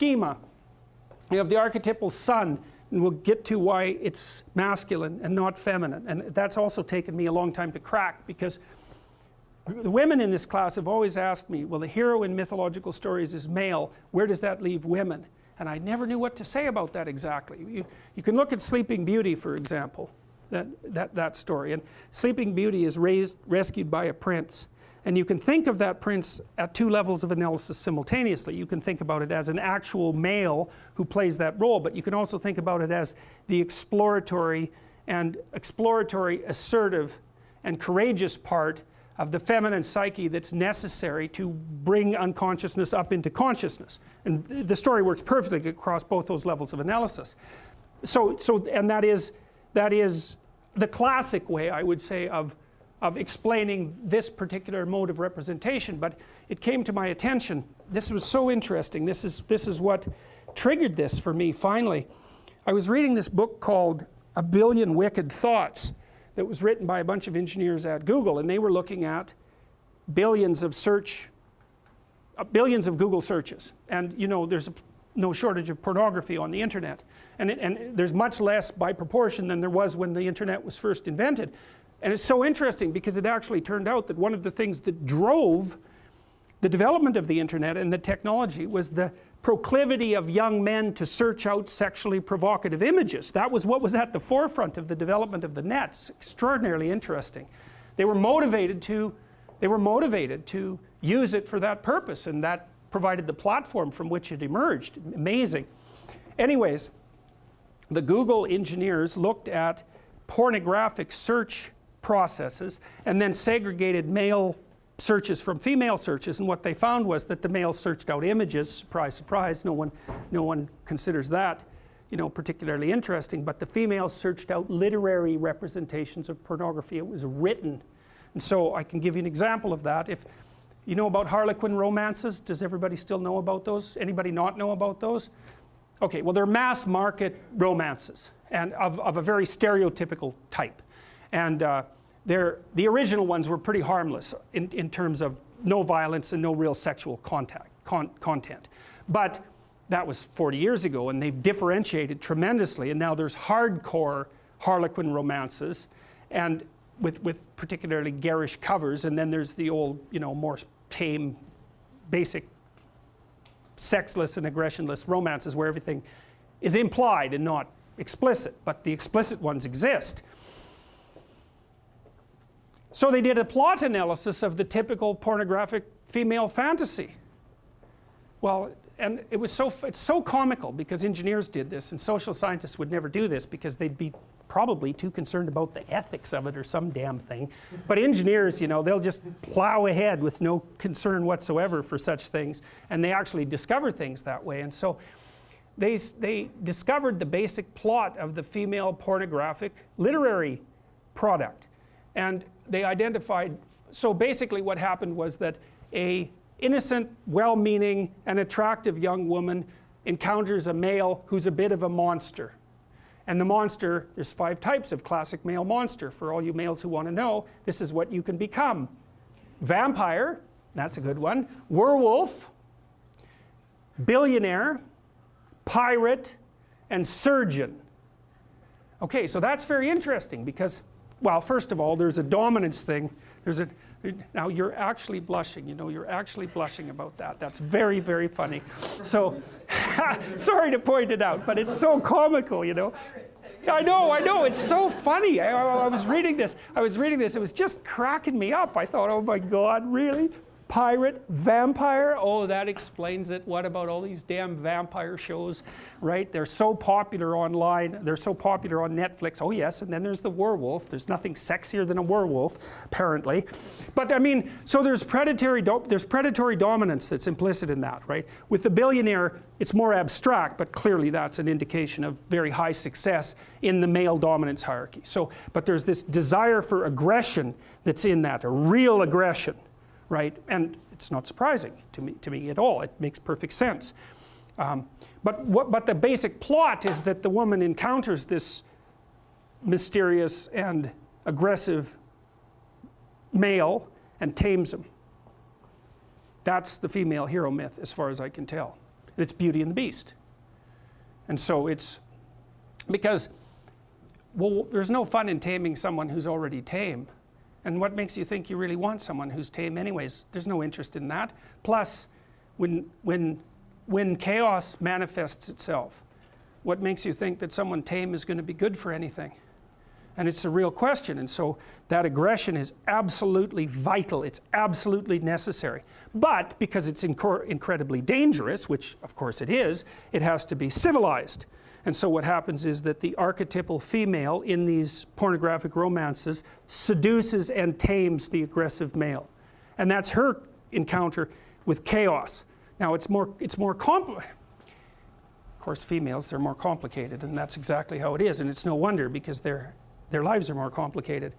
schema. You have the archetypal sun, and we'll get to why it's masculine and not feminine, and that's also taken me a long time to crack, because the women in this class have always asked me, well, the hero in mythological stories is male, where does that leave women? And I never knew what to say about that exactly. You can look at Sleeping Beauty, for example, that story, and Sleeping Beauty is rescued by a prince, and you can think of that prince at two levels of analysis simultaneously. You can think about it as an actual male who plays that role, but you can also think about it as the exploratory, assertive, and courageous part of the feminine psyche that's necessary to bring unconsciousness up into consciousness. And the story works perfectly across both those levels of analysis. And that is the classic way, I would say, of explaining this particular mode of representation. But it came to my attention, this was so interesting, this is what triggered this for me finally. I was reading this book called A Billion Wicked Thoughts that was written by a bunch of engineers at Google, and they were looking at billions of Google searches, and you know there's no shortage of pornography on the internet, and there's much less by proportion than there was when the internet was first invented. And it's so interesting because it actually turned out that one of the things that drove the development of the internet and the technology was the proclivity of young men to search out sexually provocative images. That was what was at the forefront of the development of the net. It's extraordinarily interesting. They were motivated to use it for that purpose, and that provided the platform from which it emerged. Amazing. Anyways, the Google engineers looked at pornographic search processes and then segregated male searches from female searches, and what they found was that the males searched out images. Surprise, surprise, no one considers that, you know, particularly interesting, but the females searched out literary representations of pornography. It was written. And so I can give you an example of that. If you know about Harlequin romances, does everybody still know about those? Anybody not know about those? Okay, well, they're mass market romances, and of a very stereotypical type. And the original ones were pretty harmless in terms of no violence and no real sexual content. But that was 40 years ago, and they've differentiated tremendously, and now there's hardcore Harlequin romances, and with particularly garish covers, and then there's the old, you know, more tame, basic, sexless and aggressionless romances where everything is implied and not explicit, but the explicit ones exist. So they did a plot analysis of the typical pornographic female fantasy. Well, and it's so comical because engineers did this, and social scientists would never do this because they'd be probably too concerned about the ethics of it or some damn thing. But engineers, you know, they'll just plow ahead with no concern whatsoever for such things, and they actually discover things that way. And so they discovered the basic plot of the female pornographic literary product. And they identified, so basically what happened was that a innocent, well-meaning, and attractive young woman encounters a male who's a bit of a monster. And the monster, there's 5 types of classic male monster. For all you males who want to know, this is what you can become. Vampire, that's a good one. Werewolf, billionaire, pirate, and surgeon. Okay, so that's very interesting because, well, first of all, there's a dominance thing. Now you're actually blushing, you know, you're actually blushing about that. That's very, very funny. So, sorry to point it out, but it's so comical, you know. I know, it's so funny. I was reading this, it was just cracking me up. I thought, oh my God, really? Pirate, vampire, oh, that explains it. What about all these damn vampire shows, right? They're so popular online, they're so popular on Netflix. Oh yes, and then there's the werewolf. There's nothing sexier than a werewolf, apparently. But I mean, so there's predatory dominance that's implicit in that, right? With the billionaire, it's more abstract, but clearly that's an indication of very high success in the male dominance hierarchy. So, but there's this desire for aggression that's in that, a real aggression. Right? And it's not surprising to me at all. It makes perfect sense. But the basic plot is that the woman encounters this mysterious and aggressive male and tames him. That's the female hero myth as far as I can tell. It's Beauty and the Beast. And so it's because, well, there's no fun in taming someone who's already tame. And what makes you think you really want someone who's tame anyways? There's no interest in that. Plus, when chaos manifests itself, what makes you think that someone tame is going to be good for anything? And it's a real question. And so that aggression is absolutely vital. It's absolutely necessary. But because it's incredibly dangerous, which of course it is, it has to be civilized. And so what happens is that the archetypal female in these pornographic romances seduces and tames the aggressive male. And that's her encounter with chaos. Now it's more complicated. Of course, females, they're more complicated, and that's exactly how it is. And it's no wonder, because their lives are more complicated.